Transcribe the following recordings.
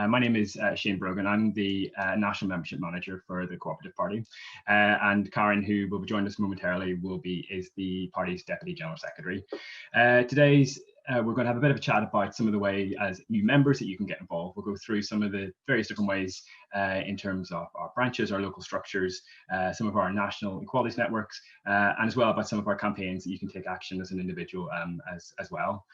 My name is Shane Brogan. I'm the National Membership Manager for the Co-operative Party. And Karen, who will be joining us momentarily, is the party's Deputy General Secretary. We're going to have a bit of a chat about some of the way as new members that you can get involved. We'll go through some of the various different ways in terms of our branches, our local structures, some of our national equalities networks, and as well about some of our campaigns that you can take action as an individual as well.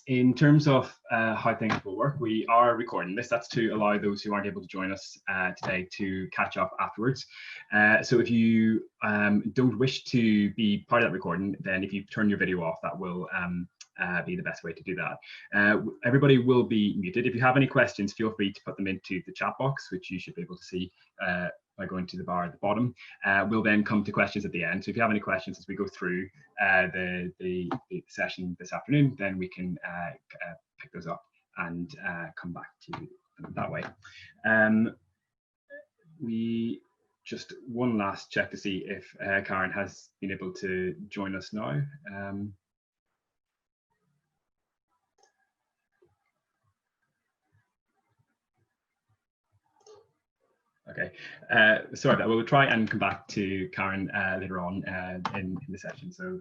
In terms of how things will work, we are recording this. That's to allow those who aren't able to join us today to catch up afterwards. So if you don't wish to be part of that recording, then if you turn your video off, that will be the best way to do that. Everybody will be muted. If you have any questions, feel free to put them into the chat box, which you should be able to see by going to the bar at the bottom. We'll then come to questions at the end. So if you have any questions as we go through the session this afternoon, then we can pick those up and come back to you that way. We just one last check to see if Karen has been able to join us now. Okay, sorry, we'll try and come back to Karen later on in the session. So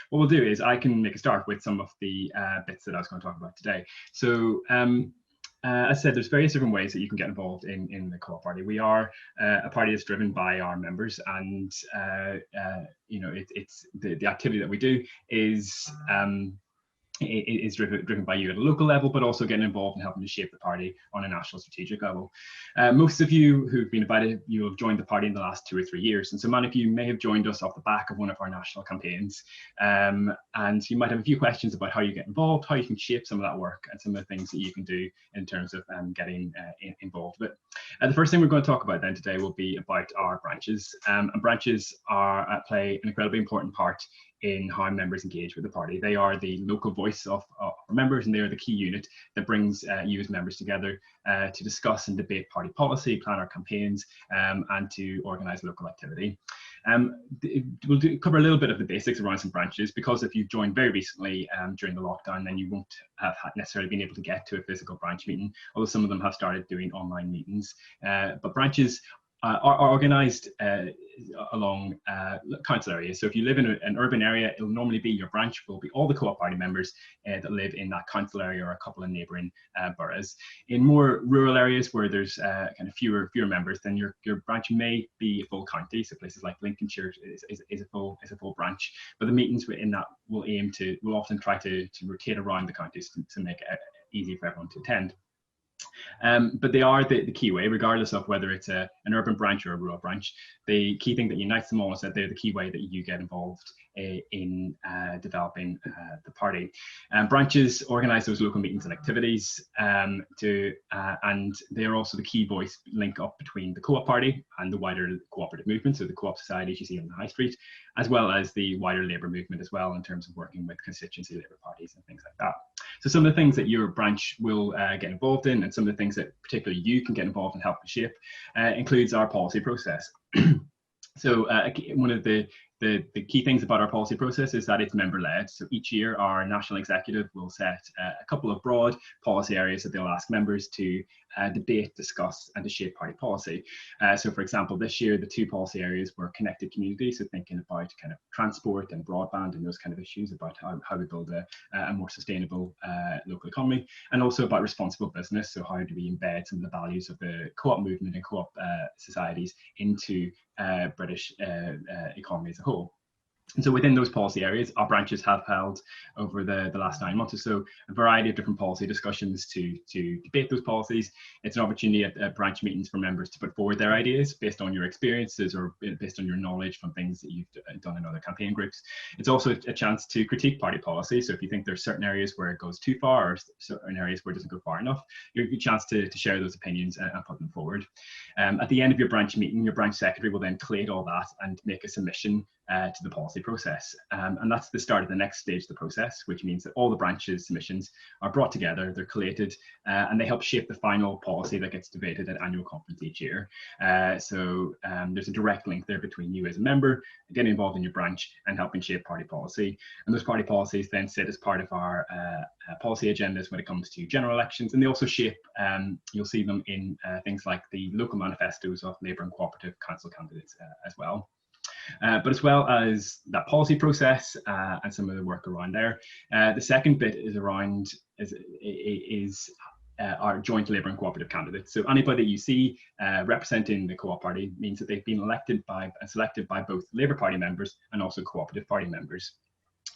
what we'll do is I can make a start with some of the bits that I was going to talk about today. So as I said, there's various different ways that you can get involved in the Co-op Party. We are a party that's driven by our members, and you know, it's the activity that we do is driven by you at a local level, but also getting involved in helping to shape the party on a national strategic level. Most of you who've been invited, you have joined the party in the last 2 or 3 years, and so many of you may have joined us off the back of one of our national campaigns, and you might have a few questions about how you get involved, how you can shape some of that work, and some of the things that you can do in terms of getting involved. But the first thing we're going to talk about then today will be about our branches, and branches play an incredibly important part in how members engage with the party. They are the local voice of our members, and they are the key unit that brings you as members together to discuss and debate party policy, plan our campaigns, and to organise local activity. We'll cover a little bit of the basics around some branches, because if you've joined very recently during the lockdown, then you won't have necessarily been able to get to a physical branch meeting, although some of them have started doing online meetings. But branches are organised along council areas. So if you live in an urban area, it'll normally be your branch will be all the Co-op Party members that live in that council area or a couple of neighbouring boroughs. In more rural areas where there's kind of fewer members, then your branch may be a full county. So places like Lincolnshire is a full branch, but the meetings within that will often try to rotate around the counties to make it easy for everyone to attend. But they are the key way, regardless of whether it's an urban branch or a rural branch. The key thing that unites them all is that they're the key way that you get involved in developing the party. Branches organise those local meetings and activities, and they are also the key voice link up between the Co-op Party and the wider cooperative movement, so the co-op societies you see on the high street, as well as the wider labour movement as well, in terms of working with constituency labour parties and things like that. So some of the things that your branch will get involved in, and some of the things that particularly you can get involved in helping shape, includes our policy process. So one of the key things about our policy process is that it's member-led. So each year our national executive will set a couple of broad policy areas that they'll ask members to debate, discuss, and to shape party policy. So for example, this year the 2 policy areas were connected communities, so thinking about kind of transport and broadband and those kind of issues about how we build a more sustainable local economy, and also about responsible business. So how do we embed some of the values of the co-op movement and co-op societies into British economy as a whole. And so within those policy areas, our branches have held over the last 9 months or so a variety of different policy discussions to debate those policies. It's an opportunity at branch meetings for members to put forward their ideas based on your experiences or based on your knowledge from things that you've done in other campaign groups. It's also a chance to critique party policy. So if you think there's certain areas where it goes too far or certain areas where it doesn't go far enough, you have a chance to share those opinions and put them forward. At the end of your branch meeting, your branch secretary will then collate all that and make a submission to the policy process. And that's the start of the next stage of the process, which means that all the branches' submissions are brought together, they're collated, and they help shape the final policy that gets debated at annual conference each year. So there's a direct link there between you as a member, getting involved in your branch, and helping shape party policy. And those party policies then sit as part of our policy agendas when it comes to general elections, and they also shape, you'll see them in things like the local manifestos of Labour and Co-operative council candidates as well. But as well as that policy process and some of the work around there, the second bit is around our joint Labour and Co-operative candidates. So anybody you see representing the Co-op Party means that they've been elected by and selected by both Labour Party members and also Co-operative Party members.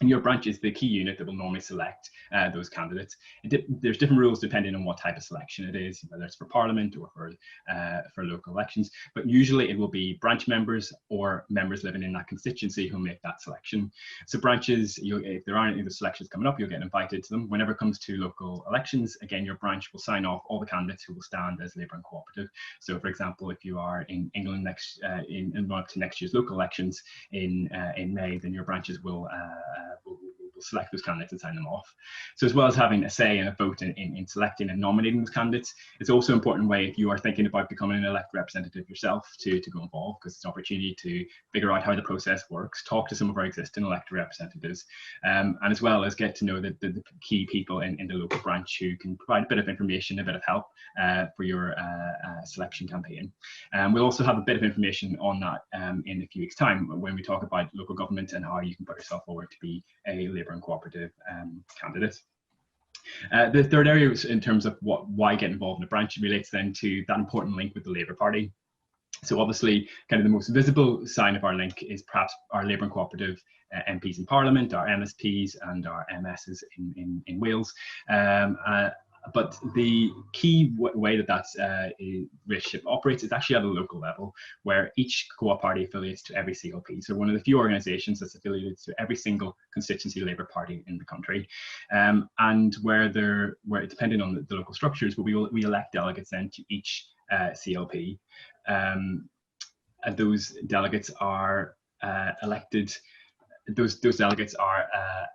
And your branch is the key unit that will normally select those candidates. There's different rules depending on what type of selection it is, whether it's for Parliament or for local elections. But usually it will be branch members or members living in that constituency who make that selection. So branches, if there aren't any of the selections coming up, you'll get invited to them. Whenever it comes to local elections, again, your branch will sign off all the candidates who will stand as Labour and Co-operative. So, for example, if you are in England in to next year's local elections in May, then your branches will select those candidates and sign them off. So as well as having a say and a vote in selecting and nominating those candidates, it's also an important way if you are thinking about becoming an elected representative yourself to go involved, because it's an opportunity to figure out how the process works, talk to some of our existing elected representatives, and as well as get to know the key people in the local branch who can provide a bit of information, a bit of help for your selection campaign. We'll also have a bit of information on that in a few weeks' time when we talk about local government and how you can put yourself forward to be a Labour and Co-operative candidate. The third area is in terms of why get involved in a branch relates then to that important link with the Labour Party. So obviously, kind of the most visible sign of our link is perhaps our Labour and Co-operative MPs in Parliament, our MSPs and our MSs in Wales. But the key way that relationship operates is actually at a local level, where each Co-op Party affiliates to every CLP. So one of the few organisations that's affiliated to every single constituency Labour Party in the country, and where depending on the local structures, but we elect delegates then to each CLP. And those delegates are elected. Those delegates are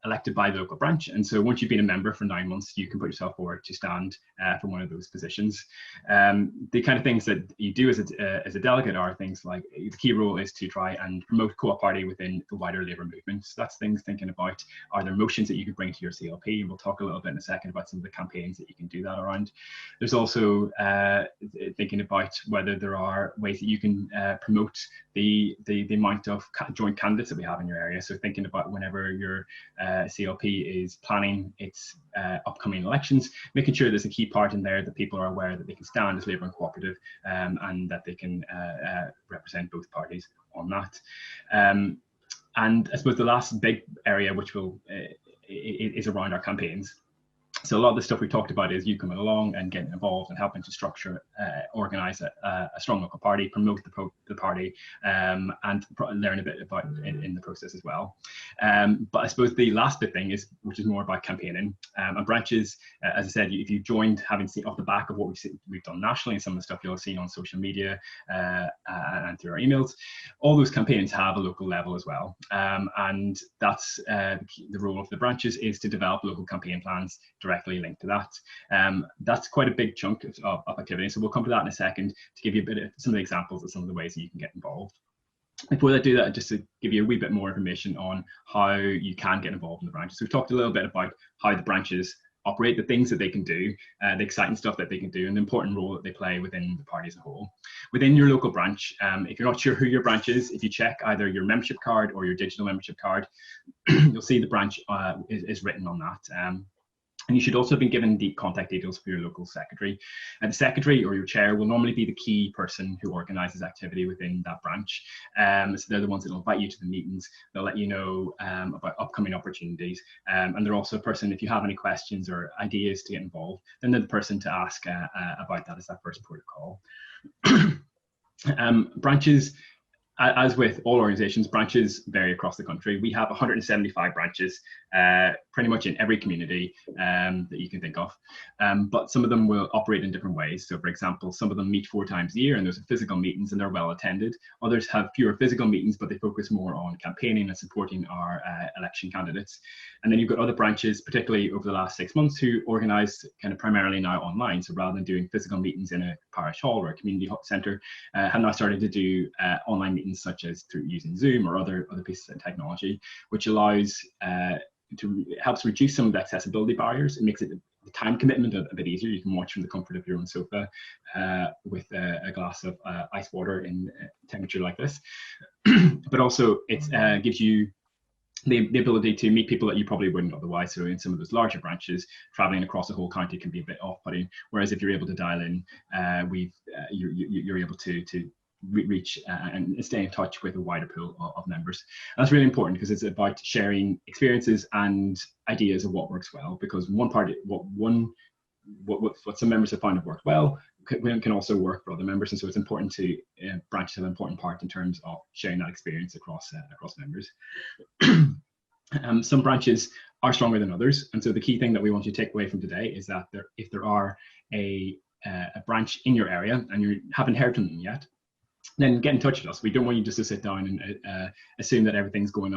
elected by the local branch, and so once you've been a member for 9 months, you can put yourself forward to stand for one of those positions. The kind of things that you do as a delegate are things like the key role is to try and promote Co-op Party within the wider Labour movement. So that's things thinking about, are there motions that you could bring to your CLP? And we'll talk a little bit in a second about some of the campaigns that you can do that around. There's also thinking about whether there are ways that you can promote the amount of joint candidates that we have in your area. So thinking about whenever your CLP is planning its upcoming elections, making sure there's a key part in there that people are aware that they can stand as Labour and Co-operative, and that they can represent both parties on that. And I suppose the last big area which is around our campaigns. So a lot of the stuff we talked about is you coming along and getting involved and helping to structure, organise a strong local party, promote the party, and learn a bit about it in the process as well. But I suppose the last big thing which is more about campaigning. And branches, as I said, if you joined, having seen off the back of what we've done nationally and some of the stuff you'll see on social media and through our emails, all those campaigns have a local level as well. And that's the role of the branches is to develop local campaign plans directly linked to that. That's quite a big chunk of activity. So we'll come to that in a second to give you a bit of some of the examples of some of the ways that you can get involved. Before I do that, just to give you a wee bit more information on how you can get involved in the branches. So we've talked a little bit about how the branches operate, the things that they can do, the exciting stuff that they can do, and the important role that they play within the party as a whole. Within your local branch, if you're not sure who your branch is, if you check either your membership card or your digital membership card, you'll see the branch is written on that. And you should also have been given the contact details for your local secretary. And the secretary or your chair will normally be the key person who organises activity within that branch. So they're the ones that will invite you to the meetings. They'll let you know about upcoming opportunities. And they're also a person, if you have any questions or ideas to get involved, then they're the person to ask about that as that first port of call. Branches as with all organizations, branches vary across the country. We have 175 branches, pretty much in every community that you can think of. But some of them will operate in different ways. So for example, some of them meet 4 times a year and those are physical meetings and they're well attended. Others have fewer physical meetings, but they focus more on campaigning and supporting our election candidates. And then you've got other branches, particularly over the last 6 months, who organise kind of primarily now online. So rather than doing physical meetings in a parish hall or a community centre, have now started to do online meetings such as through using Zoom or other pieces of technology, which allows helps reduce some of the accessibility barriers. It makes it the time commitment a bit easier. You can watch from the comfort of your own sofa with a glass of ice water in temperature like this. But also it gives you the ability to meet people that you probably wouldn't otherwise. So in some of those larger branches, traveling across the whole county can be a bit off-putting. Whereas if you're able to dial in, you're able to reach and stay in touch with a wider pool of members. And that's really important because it's about sharing experiences and ideas of what works well. Because what some members have found have worked well can also work for other members, and so it's important to branches have an important part in terms of sharing that experience across members. Some branches are stronger than others, and so the key thing that we want you to take away from today is that if there are a branch in your area and you haven't heard from them yet, then get in touch with us. We don't want you just to sit down and assume that everything's going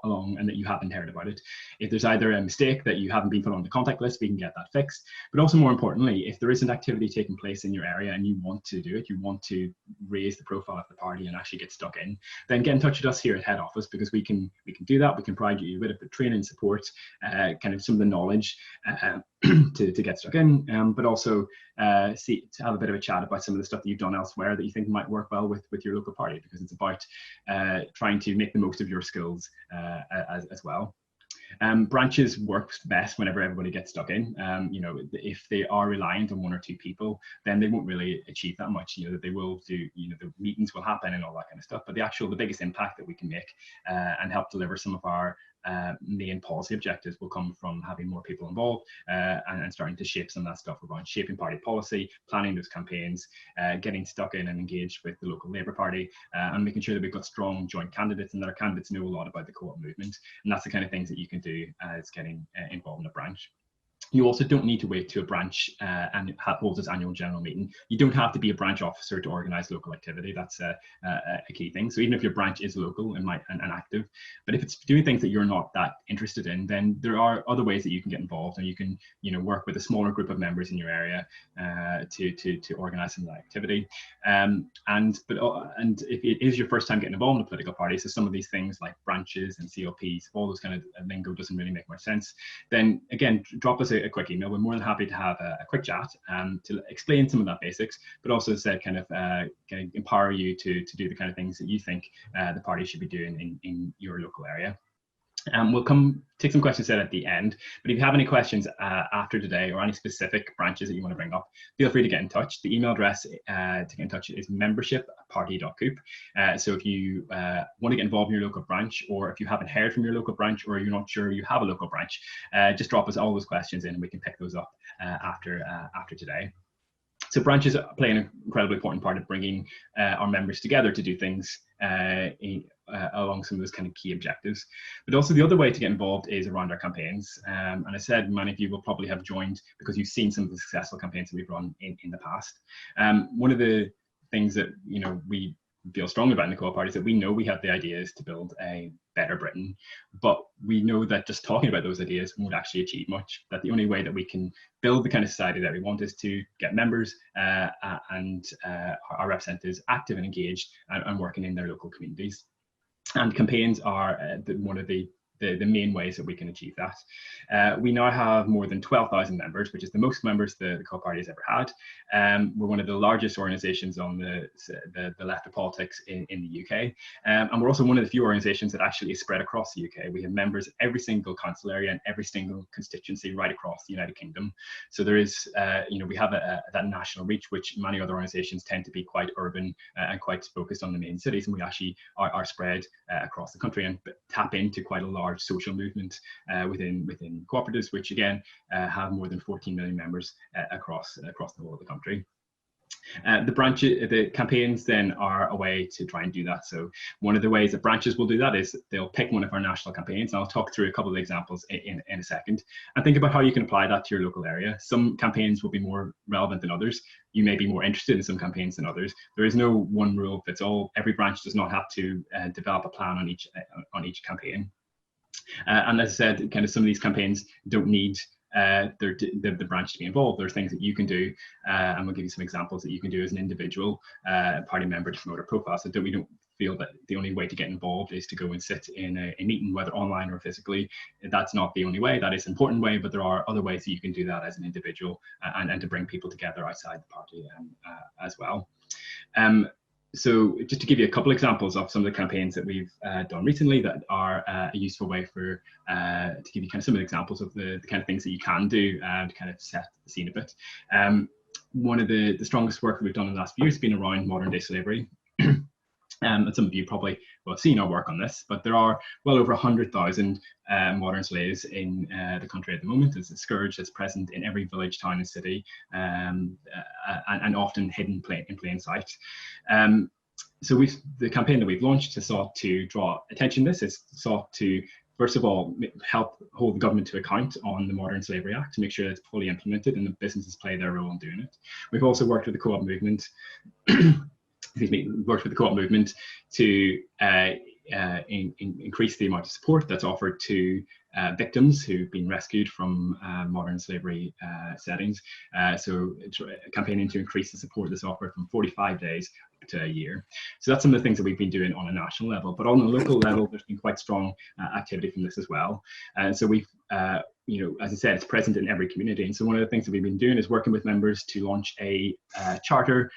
along and that you haven't heard about it. If there's either a mistake that you haven't been put on the contact list, we can get that fixed. But also more importantly, if there isn't activity taking place in your area and you want to do it, you want to raise the profile of the party and actually get stuck in, then get in touch with us here at head office, because we can do that. We can provide you with a bit of training support, kind of some of the knowledge to get stuck in, but also to have a bit of a chat about some of the stuff that you've done elsewhere that you think might work well with your local party, because it's about trying to make the most of your skills as well. Branches work best whenever everybody gets stuck in. If they are reliant on 1 or 2 people, then they won't really achieve that much. They will do, the meetings will happen and all that kind of stuff, but the biggest impact that we can make and help deliver some of our main policy objectives will come from having more people involved and starting to shape some of that stuff around shaping party policy, planning those campaigns, getting stuck in and engaged with the local Labour Party, and making sure that we've got strong joint candidates and that our candidates know a lot about the co-op movement. And that's the kind of things that you can do as getting involved in a branch. You also don't need to wait to a branch and holds its annual general meeting. You don't have to be a branch officer to organise local activity. That's a key thing. So even if your branch is local and active, but if it's doing things that you're not that interested in, then there are other ways that you can get involved, and you can work with a smaller group of members in your area to organise some of that activity. And if it is your first time getting involved in a political party, so some of these things like branches and CLPs, all those kind of lingo doesn't really make much sense, then again, drop us a quick email. We're more than happy to have a quick chat to explain some of that basics, but also kind of empower you to do the kind of things that you think the party should be doing in your local area. We'll take some questions at the end, but if you have any questions after today or any specific branches that you want to bring up, feel free to get in touch. The email address to get in touch is membership@party.coop. So if you want to get involved in your local branch, or if you haven't heard from your local branch, or you're not sure you have a local branch, just drop us all those questions in and we can pick those up after today. So branches play an incredibly important part of bringing our members together to do things along some of those kind of key objectives. But also the other way to get involved is around our campaigns. And I said many of you will probably have joined because you've seen some of the successful campaigns that we've run in the past. One of the things that we feel strongly about in the Co-op Party is that we know we have the ideas to build a better Britain, but we know that just talking about those ideas won't actually achieve much. That the only way that we can build the kind of society that we want is to get members and our representatives active and engaged and working in their local communities. And campaigns are one of the main ways that we can achieve that. We now have more than 12,000 members, which is the most members the Co-op Party has ever had. We're one of the largest organisations on the left of politics in the UK. And we're also one of the few organisations that actually is spread across the UK. We have members every single council area and every single constituency right across the United Kingdom. So there is, we have that national reach, which many other organisations tend to be quite urban and quite focused on the main cities. And we actually are spread across the country and tap into quite a large social movement within cooperatives, which again have more than 14 million members across the whole of the country. The campaigns then are a way to try and do that. So one of the ways that branches will do that is they'll pick one of our national campaigns. And I'll talk through a couple of examples in a second, and think about how you can apply that to your local area. Some campaigns will be more relevant than others. You may be more interested in some campaigns than others. There is no one rule fits all. Every branch does not have to develop a plan on each campaign. And as I said, kind of some of these campaigns don't need the branch to be involved. There's things that you can do, and we'll give you some examples that you can do as an individual party member to promote a profile. So we don't feel that the only way to get involved is to go and sit in a meeting, whether online or physically. That's not the only way. That is an important way, but there are other ways that you can do that as an individual, and to bring people together outside the party as well. So just to give you a couple examples of some of the campaigns that we've done recently that are a useful way for to give you kind of some of the examples of the kind of things that you can do to kind of set the scene a bit. One of the strongest work that we've done in the last few years has been around modern day slavery. And some of you probably will have seen our work on this, but there are well over 100,000 modern slaves in the country at the moment. It's a scourge that's present in every village, town and city, and often hidden in plain sight. So the campaign that we've launched has sought to draw attention to this. It's sought to, first of all, help hold the government to account on the Modern Slavery Act to make sure it's fully implemented and the businesses play their role in doing it. We've also worked with the co-op movement worked with the co-op movement to increase the amount of support that's offered to victims who've been rescued from modern slavery settings. So campaigning to increase the support that's offered from 45 days to a year. So that's some of the things that we've been doing on a national level, but on a local level, there's been quite strong activity from this as well. And so we've as I said, it's present in every community. And so one of the things that we've been doing is working with members to launch a charter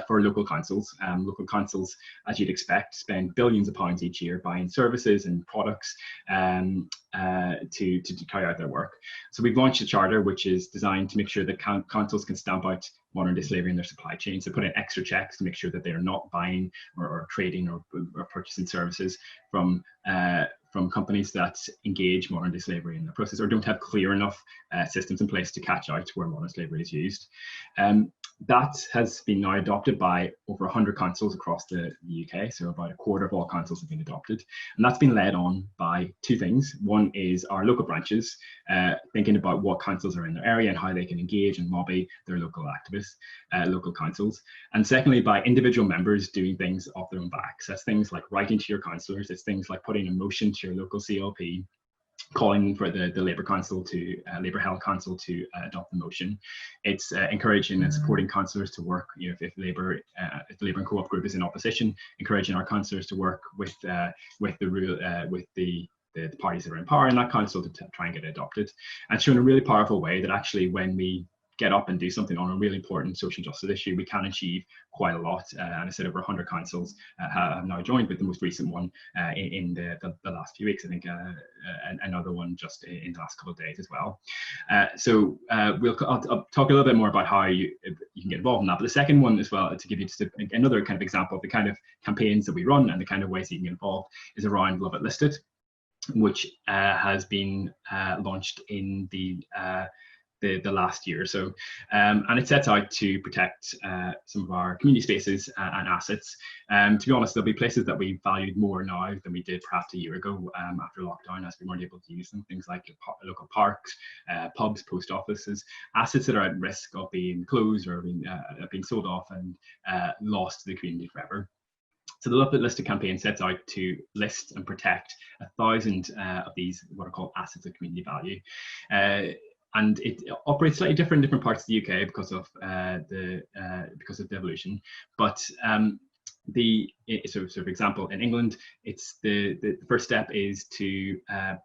for local councils. Local councils, as you'd expect, spend billions of pounds each year buying services and products to carry out their work. So we've launched a charter which is designed to make sure that councils can stamp out modern day slavery in their supply chain. So put in extra checks to make sure that they are not buying or trading or purchasing services from companies that engage modern day slavery in the process or don't have clear enough systems in place to catch out where modern slavery is used. That has been now adopted by over 100 councils across the UK, so about a quarter of all councils have been adopted. And that's been led on by two things. One is our local branches, thinking about what councils are in their area and how they can engage and lobby their local activists, local councils. And secondly, by individual members doing things off their own backs. That's things like writing to your councillors, it's things like putting a motion to your local CLP, calling for the Labour Council to Labour Health Council to adopt the motion. It's encouraging and supporting councillors to work. If the Labour and Co-op group is in opposition, encouraging our councillors to work with the parties that are in power in that council to try and get it adopted. And showing a really powerful way that actually when we get up and do something on a really important social justice issue, we can achieve quite a lot. And I said over 100 councils have now joined, with the most recent one in the last few weeks. I think another one just in the last couple of days as well. I'll talk a little bit more about how you can get involved in that. But the second one as well, to give you just another kind of example of the kind of campaigns that we run and the kind of ways that you can get involved, is around Love It Listed, which has been launched in the last year or so, and it sets out to protect some of our community spaces and assets. To be honest, there'll be places that we valued more now than we did perhaps a year ago after lockdown, as we weren't able to use them. Things like local parks, pubs, post offices, assets that are at risk of being closed or being sold off and lost to the community forever. So the Love It Listed campaign sets out to list and protect 1,000 of these what are called assets of community value. And it operates slightly different in different parts of the UK because of the evolution. But for example, in England, it's the first step is to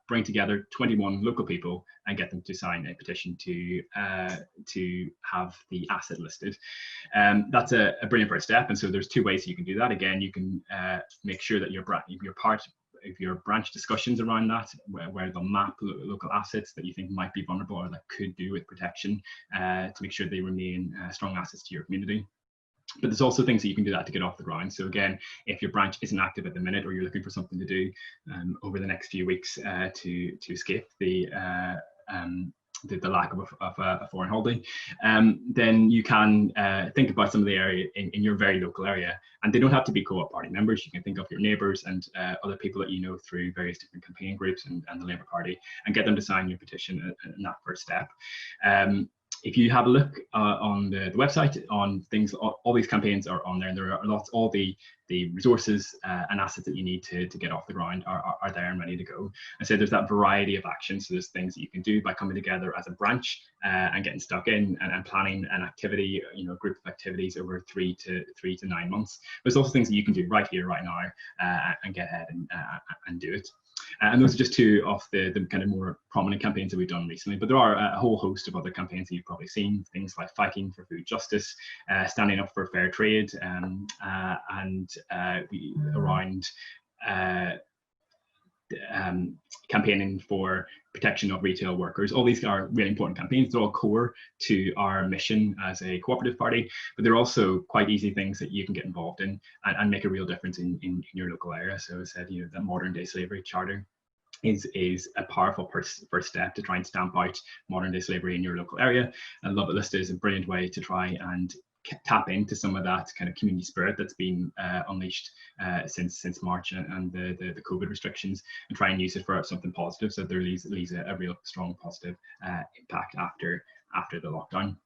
bring together 21 local people and get them to sign a petition to have the asset listed. That's a brilliant first step. And so there's two ways you can do that. Again, you can make sure that you're part of your branch discussions around that, where they'll map local assets that you think might be vulnerable or that could do with protection to make sure they remain strong assets to your community. But there's also things that you can do that to get off the ground. So again, if your branch isn't active at the minute, or you're looking for something to do over the next few weeks to escape the the lack of a foreign holding, then you can think about some of the area in your very local area. And they don't have to be Co-op Party members. You can think of your neighbours and other people that you know through various different campaign groups and the Labour Party, and get them to sign your petition in that first step. If you have a look on the website on things, all these campaigns are on there, and there are lots, all the resources and assets that you need to get off the ground are there and ready to go. And so there's that variety of actions. So there's things that you can do by coming together as a branch and getting stuck in and planning an activity, you know, a group of activities over 3 to 9 months. There's also things that you can do right here, right now, and get ahead and do it. And those are just two of the kind of more prominent campaigns that we've done recently. But there are a whole host of other campaigns that you've probably seen, things like fighting for food justice, standing up for fair trade, and around campaigning for protection of retail workers. All these are really important campaigns. They're all core to our mission as a cooperative party, but they're also quite easy things that you can get involved in and make a real difference in your local area. So as I said, you know, that modern day slavery charter is a powerful first step to try and stamp out modern day slavery in your local area. And Love It Listed is a brilliant way to try and tap into some of that kind of community spirit that's been unleashed since March and the COVID restrictions, and try and use it for something positive, so there leaves a real strong positive impact after the lockdown.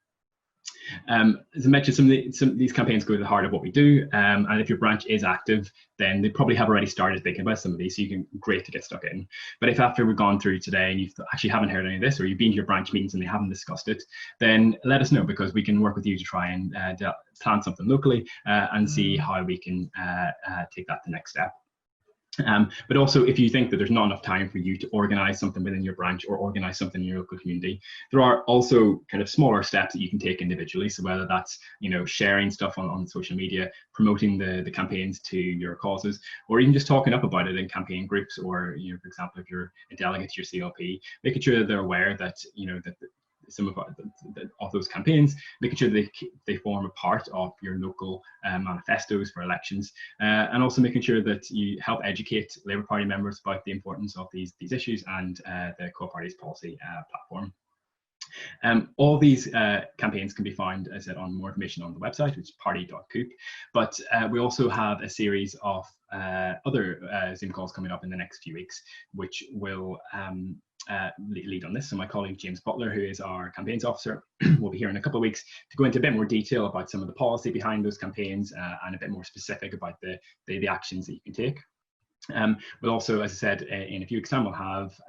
As I mentioned, some of these campaigns go to the heart of what we do, and if your branch is active, then they probably have already started thinking about some of these, so you can, great to get stuck in. But if after we've gone through today and you actually haven't heard any of this, or you've been to your branch meetings and they haven't discussed it, then let us know, because we can work with you to try and plan something locally and see how we can take that to the next step. But also, if you think that there's not enough time for you to organise something within your branch or organise something in your local community, there are also kind of smaller steps that you can take individually. So whether that's, you know, sharing stuff on social media, promoting the campaigns to your causes, or even just talking up about it in campaign groups, or, you know, for example, if you're a delegate to your CLP, making sure that they're aware that, you know, that some of those campaigns, making sure they form a part of your local manifestos for elections, and also making sure that you help educate Labour Party members about the importance of these issues and the Co-Party's policy platform. All these campaigns can be found, as I said, on more information on the website, which is party.coop. But we also have a series of other Zoom calls coming up in the next few weeks, which will lead on this. So my colleague James Butler, who is our campaigns officer, will be here in a couple of weeks to go into a bit more detail about some of the policy behind those campaigns and a bit more specific about the actions that you can take. We'll also, as I said, in a few weeks' time, we'll have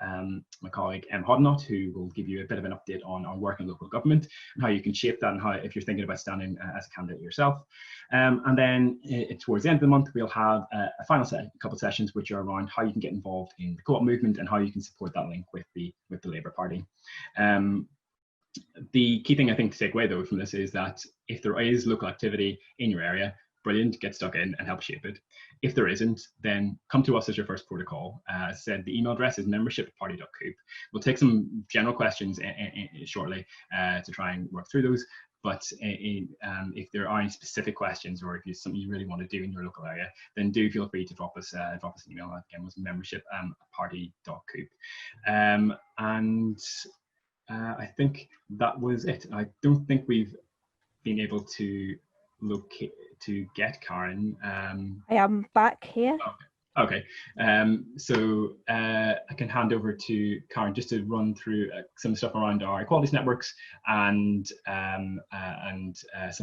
my colleague Hodnott, who will give you a bit of an update on work in local government and how you can shape that, and how, if you're thinking about standing as a candidate yourself. And then towards the end of the month, we'll have a final couple of sessions which are around how you can get involved in the co-op movement and how you can support that link with the Labour Party. The key thing I think to take away though from this is that if there is local activity in your area, brilliant, get stuck in and help shape it. If there isn't, then come to us as your first protocol. As I said, the email address is membership@party.coop. We'll take some general questions shortly to try and work through those. But if there are any specific questions, or if it's something you really want to do in your local area, then do feel free to drop us an email. Again, it was membership@party.coop. I think that was it. I don't think we've been able to get Karen. I am back here. Okay. So I can hand over to Karen just to run through some stuff around our equalities networks and some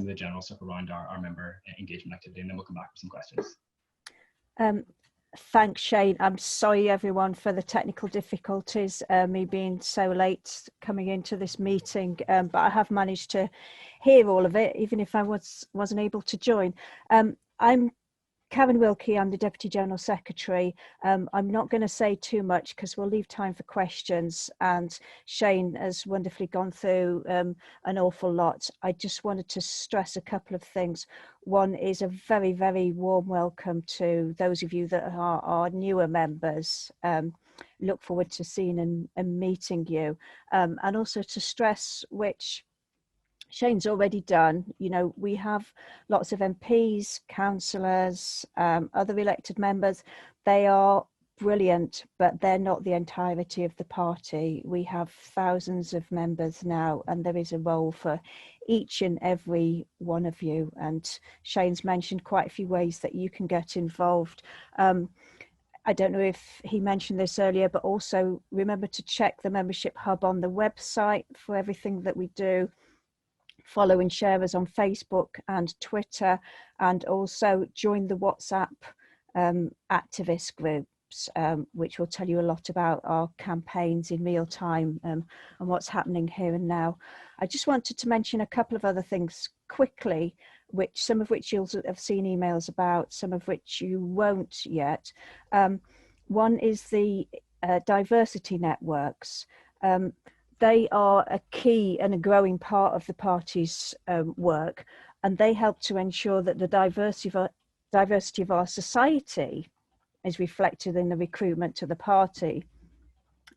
of the general stuff around our member engagement activity, and then we'll come back with some questions. Thanks, Shane. I'm sorry, everyone, for the technical difficulties, me being so late coming into this meeting, but I have managed to hear all of it, even if I wasn't able to join. I'm Karen Wilkie, I'm the Deputy General Secretary. I'm not going to say too much because we'll leave time for questions, and Shane has wonderfully gone through an awful lot. I just wanted to stress a couple of things. One is a very, very warm welcome to those of you that are our newer members. Look forward to seeing and meeting you, and also to stress, which Shane's already done, you know, we have lots of MPs, councillors, other elected members. They are brilliant, but they're not the entirety of the party. We have thousands of members now, and there is a role for each and every one of you. And Shane's mentioned quite a few ways that you can get involved. I don't know if he mentioned this earlier, but also remember to check the membership hub on the website for everything that we do. Follow and share us on Facebook and Twitter, and also join the WhatsApp activist groups, which will tell you a lot about our campaigns in real time and what's happening here and now. I just wanted to mention a couple of other things quickly, some of which you'll have seen emails about, some of which you won't yet. One is the diversity networks. They are a key and a growing part of the party's work, and they help to ensure that the diversity of our society is reflected in the recruitment to the party,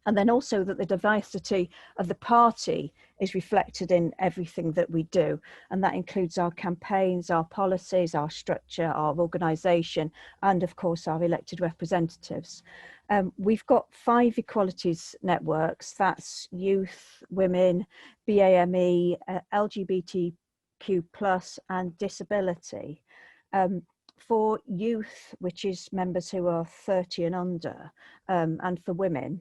and then also that the diversity of the party is reflected in everything that we do, and that includes our campaigns, our policies, our structure, our organisation, and of course our elected representatives. We've got 5 equalities networks, that's youth, women, BAME, LGBTQ+, and disability. For youth, which is members who are 30 and under, and for women,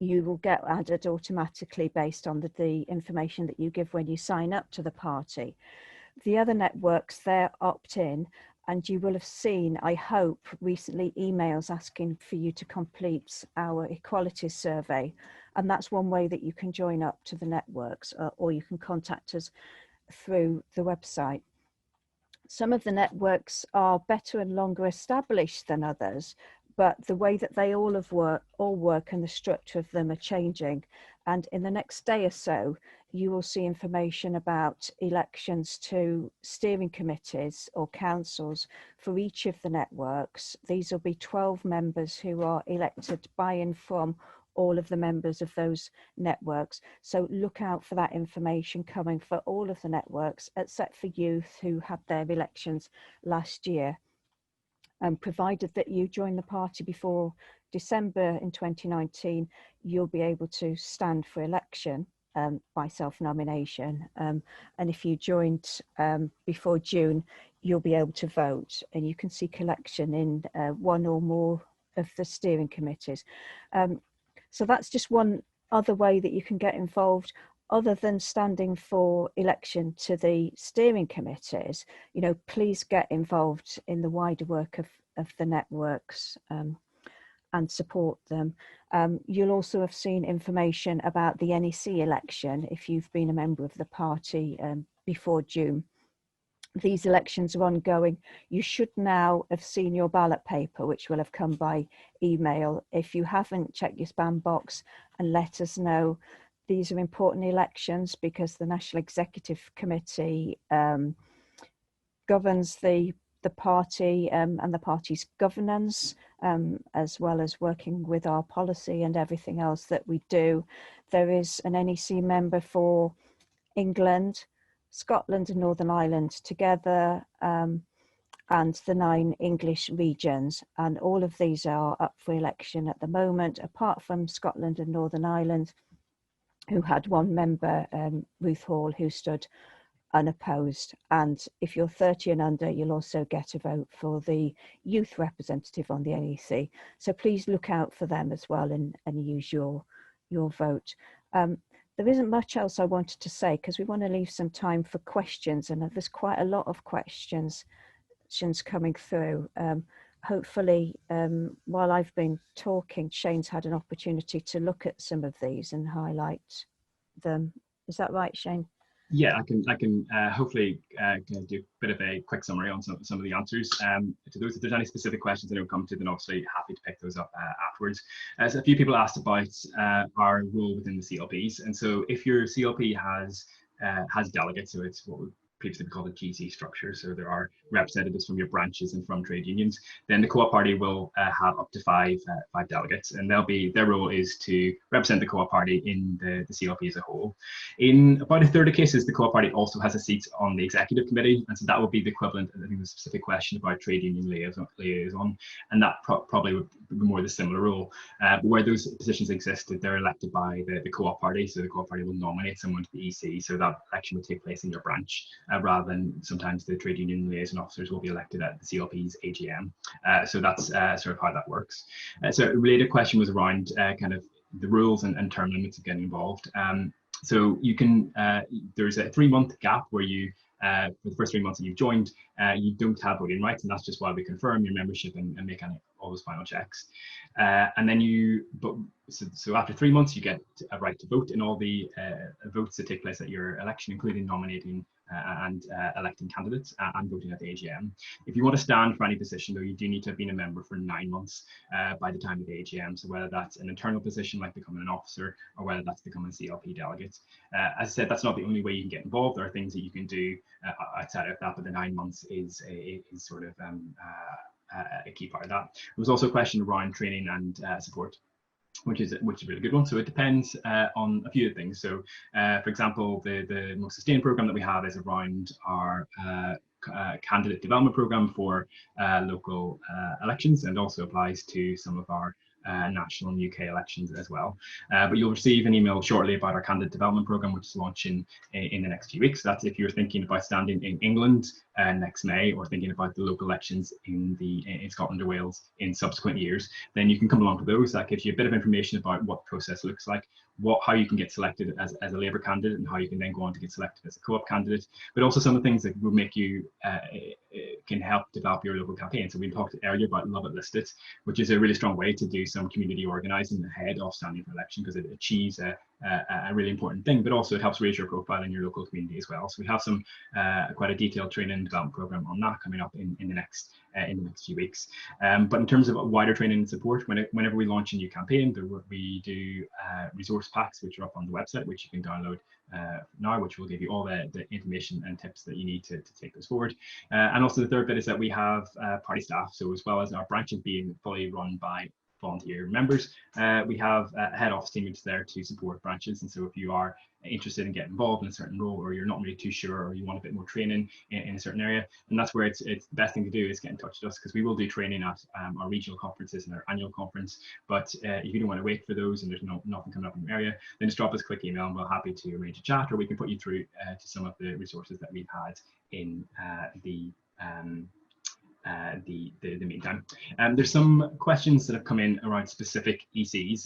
you will get added automatically based on the information that you give when you sign up to the party. The other networks, they're opt-in, and you will have seen, I hope, recently emails asking for you to complete our equalities survey. And that's one way that you can join up to the networks, or you can contact us through the website. Some of the networks are better and longer established than others, but the way that they all work and the structure of them are changing. And in the next day or so, you will see information about elections to steering committees or councils for each of the networks. These will be 12 members who are elected by and from all of the members of those networks. So look out for that information coming for all of the networks, except for youth who had their elections last year. Provided that you join the party before December in 2019, you'll be able to stand for election by self-nomination. And if you joined before June, you'll be able to vote, and you can seek election in one or more of the steering committees. So that's just one other way that you can get involved, other than standing for election to the steering committees. You know, please get involved in the wider work of the networks and support them. You'll also have seen information about the NEC election if you've been a member of the party before June. These elections are ongoing. You should now have seen your ballot paper, which will have come by email. If you haven't, check your spam box and let us know. These are important elections because the National Executive Committee governs the party and the party's governance, as well as working with our policy and everything else that we do. There is an NEC member for England, Scotland and Northern Ireland together, and the 9 English regions, and all of these are up for election at the moment, apart from Scotland and Northern Ireland, who had 1 member, Ruth Hall, who stood unopposed. And if you're 30 and under, you'll also get a vote for the youth representative on the NEC. So please look out for them as well and use your vote. There isn't much else I wanted to say because we want to leave some time for questions, and there's quite a lot of questions coming through. Hopefully, while I've been talking, Shane's had an opportunity to look at some of these and highlight them. Is that right, Shane? Yeah, I can hopefully do a bit of a quick summary on some of the answers. To those, if there's any specific questions that don't come to, then obviously happy to pick those up afterwards. So a few people asked about our role within the CLPs, and so if your CLP has delegates, so it's what previously called a GC structure, so there are representatives from your branches and from trade unions, then the Co-op Party will have up to five delegates, and their role is to represent the Co-op Party in the CLP as a whole. In about a third of cases, the Co-op Party also has a seat on the executive committee, and so that would be the equivalent. I think the specific question about trade union liaison, and that probably would be more the similar role. But where those positions exist, they're elected by the Co-op Party, so the Co-op Party will nominate someone to the EC, so that election would take place in your branch, rather than sometimes the trade union liaison officers will be elected at the CLP's AGM. So that's sort of how that works. So a related question was around kind of the rules and term limits of getting involved. So you can, there's a 3-month gap where you, for the first 3 months that you've joined, you don't have voting rights, and that's just while we confirm your membership and make all those final checks. And then so after 3 months, you get a right to vote in all the votes that take place at your election, including nominating and electing candidates and voting at the AGM. If you want to stand for any position, though, you do need to have been a member for 9 months by the time of the AGM. So whether that's an internal position like becoming an officer, or whether that's becoming a CLP delegate. As I said, that's not the only way you can get involved. There are things that you can do outside of that, but the 9 months is sort of a key part of that. There was also a question around training and support, which is a really good one. So it depends on a few things. So for example, the most sustained program that we have is around our candidate development program for local elections, and also applies to some of our national and UK elections as well. But you'll receive an email shortly about our candidate development program, which is launching in the next few weeks. That's if you're thinking about standing in England next May, or thinking about the local elections in Scotland or Wales in subsequent years, then you can come along to those. That gives you a bit of information about what the process looks like, how you can get selected as a Labour candidate, and how you can then go on to get selected as a Co-op candidate, but also some of the things that will make you can help develop your local campaign. So we talked earlier about Love It, List It, which is a really strong way to do some community organising ahead of standing for election, because it achieves a really important thing, but also it helps raise your profile in your local community as well. So we have some quite a detailed training and development program on that coming up in the next few weeks. But in terms of wider training and support, whenever we launch a new campaign, we do resource packs, which are up on the website, which you can download now, which will give you all the information and tips that you need to take this forward. And also the third bit is that we have party staff. So as well as our branches being fully run by volunteer members, we have a head office team that's there to support branches. And so if you are interested in getting involved in a certain role, or you're not really too sure, or you want a bit more training in a certain area, and that's where it's the best thing to do is get in touch with us, because we will do training at our regional conferences and our annual conference. But if you don't want to wait for those and there's nothing coming up in your area, then just drop us a quick email and we're happy to arrange a chat, or we can put you through to some of the resources that we've had in the meantime. There's some questions that have come in around specific ECs.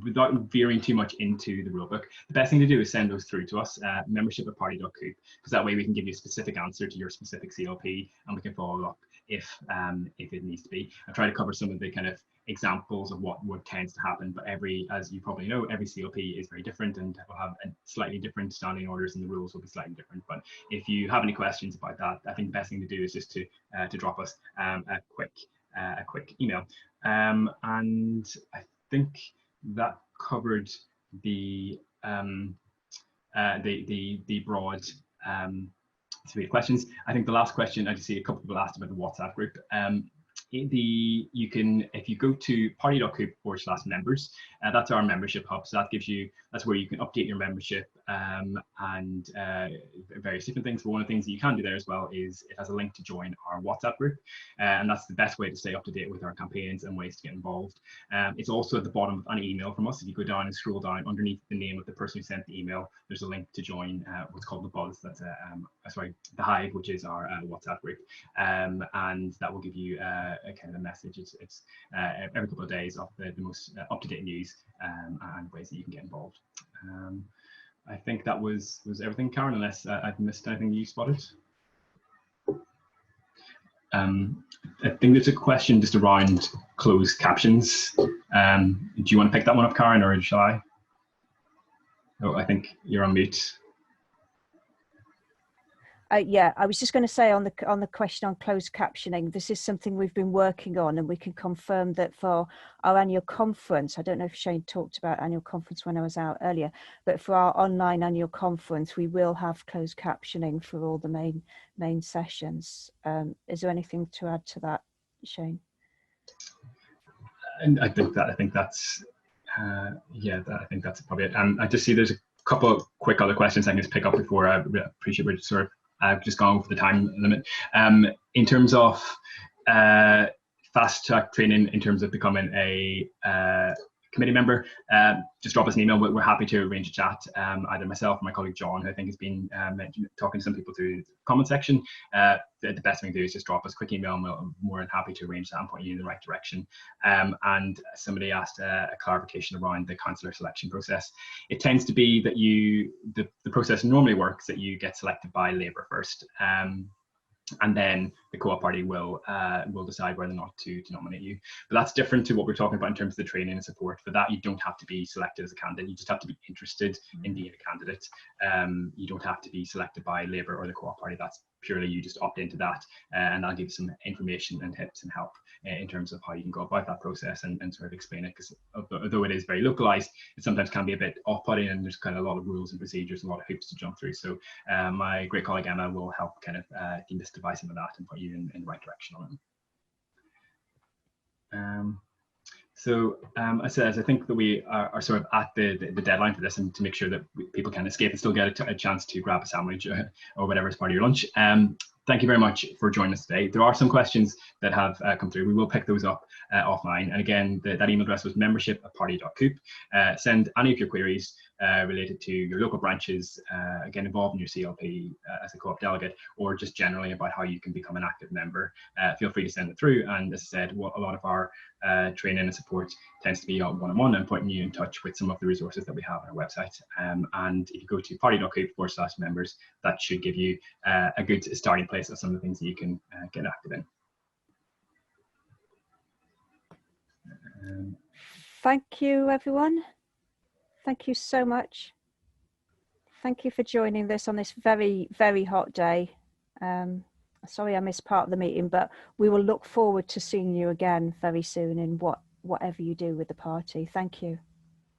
Without veering too much into the rulebook, the best thing to do is send those through to us, membership@party.coop, because that way we can give you a specific answer to your specific CLP, and we can follow up if it needs to be. I try to cover some of the kind of examples of what tends to happen, but as you probably know, every CLP is very different and will have a slightly different standing orders, and the rules will be slightly different. But if you have any questions about that, I think the best thing to do is just to drop us a quick email. And I think that covered the broad suite of questions. I think the last question, I just see a couple of people asked about the WhatsApp group. You can, if you go to party.coop/members, that's our membership hub. So that's where you can update your membership and various different things. But one of the things that you can do there as well is it has a link to join our WhatsApp group, and that's the best way to stay up to date with our campaigns and ways to get involved. It's also at the bottom of any email from us. If you go down and scroll down underneath the name of the person who sent the email, there's a link to join what's called the Buzz. That's the Hive, which is our WhatsApp group, and that will give you a kind of a message. It's every couple of days of the most up-to-date news and ways that you can get involved. I think that was everything, Karen, unless I've missed anything you spotted. I think there's a question just around closed captions. Do you want to pick that one up, Karen, or shall I? Oh, I think you're on mute. Yeah, I was just going to say on the question on closed captioning, this is something we've been working on, and we can confirm that for our annual conference, I don't know if Shane talked about annual conference when I was out earlier, but for our online annual conference, we will have closed captioning for all the main sessions. Is there anything to add to that, Shane? And I think that's yeah, I think that's probably it. I just see there's a couple of quick other questions I can just pick up before. I appreciate we're sort of just gone over the time limit. In terms of fast track training, in terms of becoming a committee member, just drop us an email. We're happy to arrange a chat. Either myself or my colleague John, who I think has been talking to some people through the comment section. The best thing to do is just drop us a quick email, and we're more than happy to arrange that and point you in the right direction. And somebody asked a clarification around the councillor selection process. It tends to be that the process normally works that you get selected by Labour first. And then the Co-op party will decide whether or not to nominate you. But that's different to what we're talking about in terms of the training and support. For that, you don't have to be selected as a candidate. You just have to be interested in being a candidate. You don't have to be selected by Labour or the Co-op party. That's purely you just opt into that, and I'll give you some information and tips and help in terms of how you can go about that process and sort of explain it, because although it is very localized, it sometimes can be a bit off-putting, and there's kind of a lot of rules and procedures, a lot of hoops to jump through. So my great colleague Emma will help kind of demystify some of that and put you in the right direction on it. So I think that we are sort of at the deadline for this, and to make sure that people can escape and still get a chance to grab a sandwich or whatever as part of your lunch. Thank you very much for joining us today. There are some questions that have come through. We will pick those up offline. And again, that email address was membership@party.coop. Send any of your queries related to your local branches, again, involved in your CLP as a Co-op delegate, or just generally about how you can become an active member. Feel free to send it through. And as I said, a lot of our training and support tends to be one-on-one and putting you in touch with some of the resources that we have on our website. And if you go to party.coop/members, that should give you a good starting place of some of the things that you can get active in. Thank you, everyone. Thank you so much. Thank you for joining this on this very, very hot day. Sorry I missed part of the meeting, but we will look forward to seeing you again very soon in whatever you do with the party. Thank you.